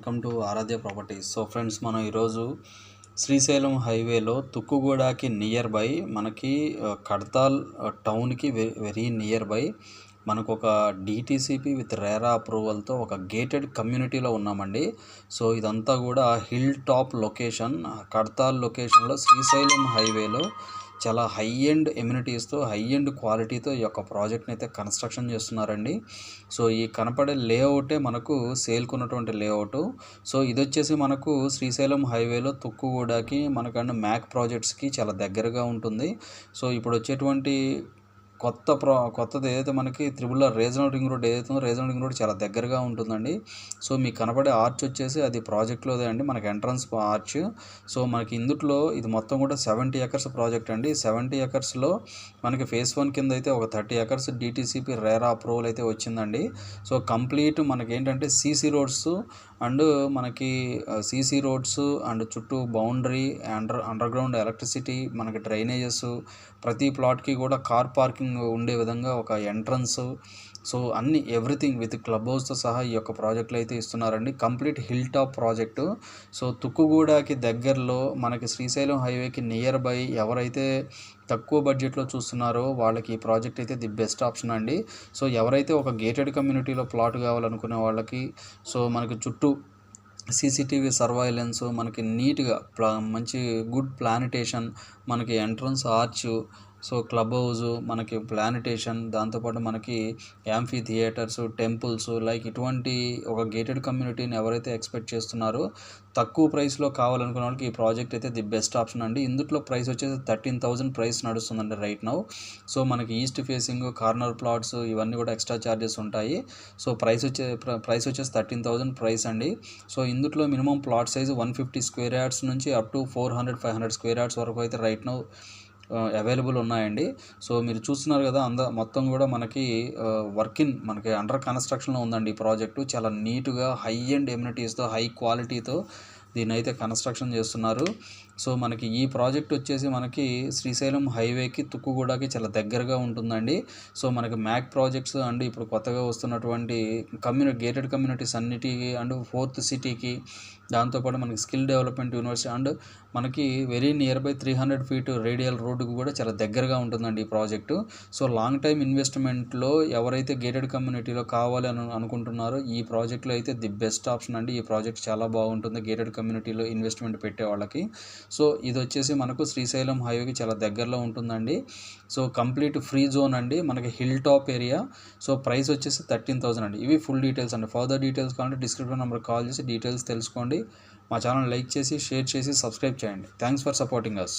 Welcome to Aradhya properties. So friends, మనం ఈరోజు శ్రీశైలం హైవేలో తుక్కుగూడకి నియర్ బై మనకి కడతాల్ టౌన్కి వెరీ నియర్ బై మనకు ఒక డిటీసీపీ విత్ రేరా అప్రూవల్తో ఒక గేటెడ్ కమ్యూనిటీలో ఉన్నామండి. సో ఇదంతా కూడా హిల్ టాప్ లొకేషన్, కడతాల్ లొకేషన్లో శ్రీశైలం హైవేలో చాలా హై ఎండ్ ఎమ్యూనిటీస్తో హై ఎండ్ క్వాలిటీతో ఈ యొక్క ప్రాజెక్ట్ని అయితే కన్స్ట్రక్షన్ చేస్తున్నారండి. సో ఈ కనపడే లేఅవుటే మనకు సేల్కున్నటువంటి లేఅవుట్. సో ఇది వచ్చేసి మనకు శ్రీశైలం హైవేలో తుక్కుగూడకి మనకంటే మ్యాక్ ప్రాజెక్ట్స్కి చాలా దగ్గరగా ఉంటుంది. సో ఇప్పుడు వచ్చేటువంటి కొత్తది ఏదైతే మనకి త్రిబుల్ రీజనల్ రింగ్ రోడ్ ఏదైతే ఉందో రీజనల్ రింగ్ రోడ్ చాలా దగ్గరగా ఉంటుందండి. సో మీకు కనపడే ఆర్చ్ వచ్చేసి అది ప్రాజెక్ట్లోదే అండి, మనకి ఎంట్రన్స్ ఆర్చ్. సో మనకి ఇందుట్లో ఇది మొత్తం కూడా 70 ఎకర్స్ ప్రాజెక్ట్ అండి. 70 ఎకర్స్లో మనకి ఫేజ్ 1 కింద అయితే ఒక 30 ఎకర్స్ డిటీసీపీ రేరా అప్రూవల్ అయితే వచ్చిందండి. సో కంప్లీట్ మనకి ఏంటంటే సీసీ రోడ్స్ అండ్ మనకి సీసీ రోడ్స్ అండ్ చుట్టూ బౌండరీ అండర్ గ్రౌండ్ ఎలక్ట్రిసిటీ, మనకి డ్రైనేజెస్, ప్రతి ప్లాట్కి కూడా కార్ పార్కింగ్ ఉండే విధంగా ఒక ఎంట్రన్స్, సో అన్ని ఎవ్రీథింగ్ విత్ క్లబ్ హౌస్తో సహా ఈ యొక్క ప్రాజెక్టులు అయితే ఇస్తున్నారండి. Complete hill top project. So తుక్కుగూడకి దగ్గరలో మనకి శ్రీశైలం హైవేకి నియర్ బై ఎవరైతే తక్కువ బడ్జెట్లో చూస్తున్నారో వాళ్ళకి ఈ ప్రాజెక్ట్ అయితే ది బెస్ట్ ఆప్షన్ అండి. సో ఎవరైతే ఒక గేటెడ్ కమ్యూనిటీలో ప్లాట్ కావాలనుకునే వాళ్ళకి, సో మనకి చుట్టూ సీసీటీవీ సర్వైలెన్స్, మనకి నీట్గా మంచి గుడ్ ప్లానిటేషన్, మనకి entrance arch, so club house, మనకి ప్లానిటేషన్, దాంతోపాటు మనకి యాంఫీ థియేటర్స్, టెంపుల్స్, లైక్ ఇటువంటి ఒక గేటెడ్ కమ్యూనిటీని ఎవరైతే ఎక్స్పెక్ట్ చేస్తున్నారో తక్కువ ప్రైస్లో కావాలనుకునే వాళ్ళకి ఈ ప్రాజెక్ట్ అయితే ది బెస్ట్ ఆప్షన్ అండి. ఇందులో ప్రైస్ వచ్చేసి 13,000 ప్రైస్ నడుస్తుందండి రైట్ నౌ. సో మనకి ఈస్ట్ ఫేసింగ్ కార్నర్ ప్లాట్స్ ఇవన్నీ కూడా ఎక్స్ట్రా ఛార్జెస్ ఉంటాయి. సో ప్రైస్ వచ్చేసి 13,000 ప్రైస్ అండి. సో ఇందులో minimum plot size 150 square yards నుంచి అప్ టు 400-500 స్క్వేర్ యార్డ్స్ వరకు అయితే రైట్ నౌ అవైలబుల్ ఉన్నాయండి. సో మీరు చూస్తున్నారు కదా, మొత్తం కూడా మనకి మనకి అండర్ కన్స్ట్రక్షన్లో ఉందండి ఈ ప్రాజెక్టు. చాలా నీట్గా హై ఎండ్ ఎమ్యూనిటీస్తో హై క్వాలిటీతో దీన్ని అయితే కన్స్ట్రక్షన్ చేస్తున్నారు. సో మనకి ఈ ప్రాజెక్ట్ వచ్చేసి మనకి శ్రీశైలం హైవేకి తుక్కుగూడకి చాలా దగ్గరగా ఉంటుందండి. సో మనకి మ్యాక్ ప్రాజెక్ట్స్ అండ్ ఇప్పుడు కొత్తగా వస్తున్నటువంటి గేటెడ్ కమ్యూనిటీస్ అన్నిటికీ అండ్ 4th సిటీకి, దాంతోపాటు మనకి స్కిల్ డెవలప్మెంట్ యూనివర్సిటీ అండ్ మనకి very near by 300 feet radial రోడ్డుకు కూడా చాలా దగ్గరగా ఉంటుందండి ఈ ప్రాజెక్టు. సో లాంగ్ టైమ్ ఇన్వెస్ట్మెంట్లో ఎవరైతే గేటెడ్ కమ్యూనిటీలో కావాలి అనుకుంటున్నారో ఈ ప్రాజెక్ట్లో అయితే ది బెస్ట్ ఆప్షన్ అండి. ఈ ప్రాజెక్ట్ చాలా బాగుంటుంది గేటెడ్ కమ్యూనిటీలో ఇన్వెస్ట్మెంట్ పెట్టే వాళ్ళకి. సో ఇది వచ్చేసి మనకు శ్రీశైలం హైవేకి చాలా దగ్గరలో ఉంటుందండి. సో కంప్లీట్ ఫ్రీ జోన్ అండి, మనకి hill top area. So price వచ్చేసి 13,000 అండి. ఇవి ఫుల్ డీటెయిల్స్ అండి. ఫర్దర్ డీటెయిల్స్ కావాలంటే డిస్క్రిప్షన్ నెంబర్ కాల్ చేసి డీటెయిల్స్ తెలుసుకోండి. మా ఛానల్ లైక్ చేసి, షేర్ చేసి, సబ్స్క్రైబ్ చేయండి. Thanks for supporting us.